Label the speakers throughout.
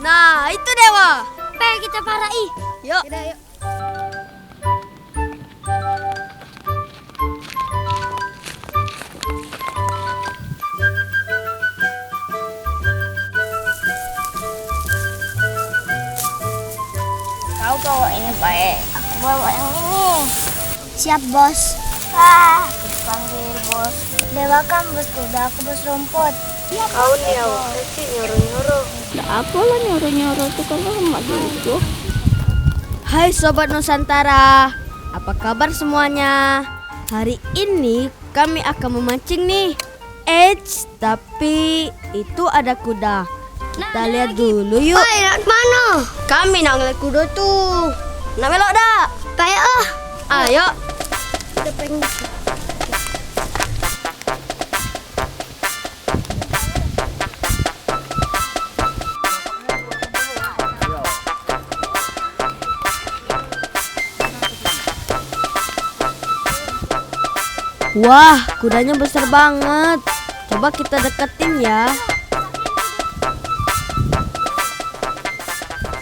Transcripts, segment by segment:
Speaker 1: Nah, itu Dewa.
Speaker 2: Pengen kita parahi.
Speaker 1: Yuk.
Speaker 2: Yuk.
Speaker 3: Kau bawa ini baik, aku bawa yang ini.
Speaker 2: Siap, Bos.
Speaker 3: Aku dipanggil bos.
Speaker 2: Dewa kan bos kuda, aku bos rumput.
Speaker 3: Kau nih sih nyuruh-nyuruh.
Speaker 4: Apa lah nyuruh-nyuruh itu kan emak juga.
Speaker 1: Hai Sobat Nusantara, apa kabar semuanya? Hari ini kami akan memancing nih. Tapi itu ada kuda. Kita lihat dulu yuk.
Speaker 2: Nak mana?
Speaker 1: Kami nak ngeliat kuda tuh. Nak melok dah.
Speaker 2: Kayak
Speaker 1: Ayo.
Speaker 2: Kita pengen.
Speaker 1: Wah, kudanya besar banget. Coba kita deketin ya.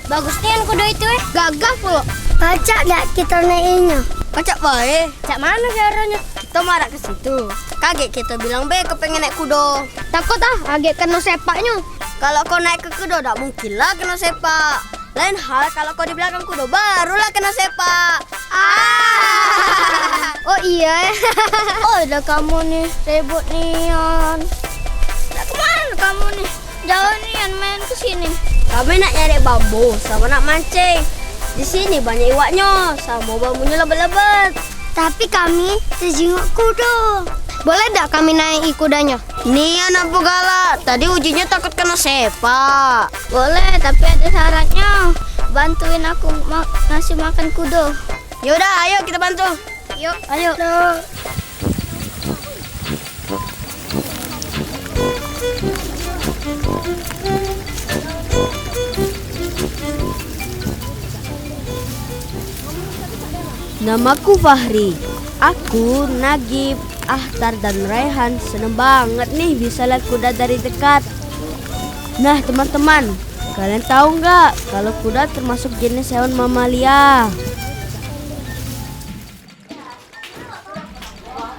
Speaker 2: Bagus nih kan kuda itu Gagah pula. Pacak gak kita naikinnya?
Speaker 1: Pacak bae.
Speaker 2: Cak mana caranya?
Speaker 1: Kita marah ke situ. Kaget kita bilang be kepengen naik kuda.
Speaker 2: Takut agak kena sepaknya.
Speaker 1: Kalau kau naik ke kuda, tak mungkin lah kena sepak. Lain hal kalau kau di belakang kuda, barulah kena sepak.
Speaker 2: Oh iya. Oh udah kamu nih ribut nian. Nah, kemana kamu nih? Jauh nian main ke sini.
Speaker 1: Kami nak nyari bambu sama nak mancing. Di sini banyak iwaknya, sama bambunya lebat-lebat.
Speaker 2: Tapi kami sejenguk kuda. Boleh tak kami naik kudanya?
Speaker 1: Nih anak galak, tadi ujinya takut kena sepak.
Speaker 2: Boleh, tapi ada syaratnya. Bantuin aku ngasih makan kuda.
Speaker 1: Yaudah, ayo kita bantu.
Speaker 2: Yuk,
Speaker 1: Ayo. Namaku Fahri. Aku, Nagib, Ahtar dan Raihan seneng banget nih bisa lihat kuda dari dekat. Nah teman-teman, kalian tahu nggak kalau kuda termasuk jenis hewan mamalia?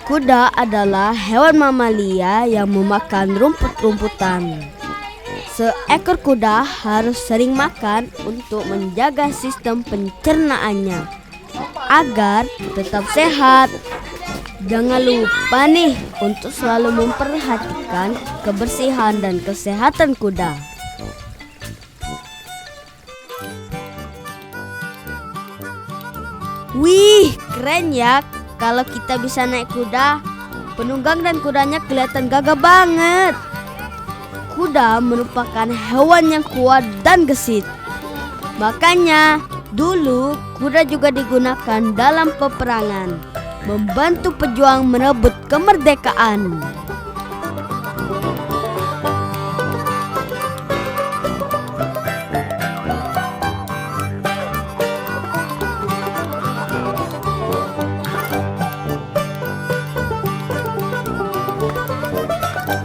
Speaker 1: Kuda adalah hewan mamalia yang memakan rumput-rumputan. Seekor kuda harus sering makan untuk menjaga sistem pencernaannya agar tetap sehat. Jangan lupa nih untuk selalu memperhatikan kebersihan dan kesehatan kuda. Wih, keren ya kalau kita bisa naik kuda. Penunggang dan kudanya kelihatan gagah banget. Kuda merupakan hewan yang kuat dan gesit. Makanya dulu kuda juga digunakan dalam peperangan, membantu pejuang merebut kemerdekaan.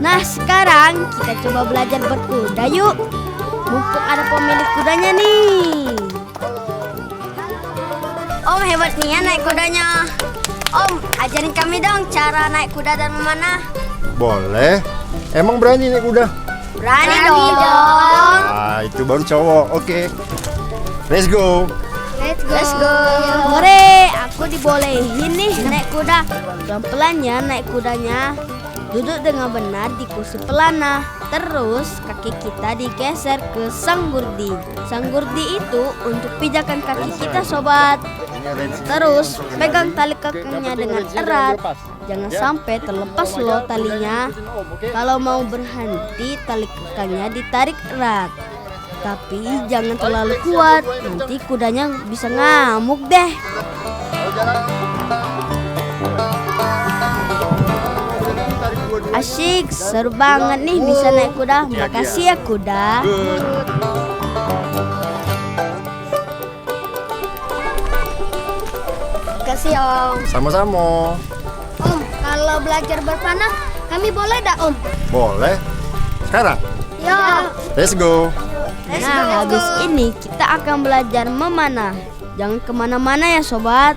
Speaker 1: Nah sekarang kita coba belajar berkuda yuk. Mumpung ada pemilik kudanya nih. Om hebat nih ya naik kudanya. Om, ajarin kami dong cara naik kuda dan memanah.
Speaker 5: Boleh. Emang berani naik kuda?
Speaker 1: Berani dong.
Speaker 5: Ah, itu baru cowok. Oke. Let's go.
Speaker 1: Let's go. Hore, aku dibolehin nih naik kuda. Pelan-pelan ya naik kudanya. Duduk dengan benar di kursi pelana. Terus kaki kita digeser ke sanggurdi. Sanggurdi itu untuk pijakan kaki kita sobat. Terus pegang tali kakinya dengan erat. Jangan sampai terlepas loh talinya. Kalau mau berhenti tali kakinya ditarik erat. Tapi jangan terlalu kuat, nanti kudanya bisa ngamuk deh. Asyik, seru banget nih bisa naik kuda. Makasih ya kuda.
Speaker 2: Makasih Om.
Speaker 5: Sama-sama.
Speaker 2: Om, kalau belajar berpanah, kami boleh dak Om?
Speaker 5: Boleh. Sekarang.
Speaker 2: Ya.
Speaker 5: Let's go.
Speaker 1: Let's Nah, habis ini kita akan belajar memanah. Jangan kemana-mana ya sobat.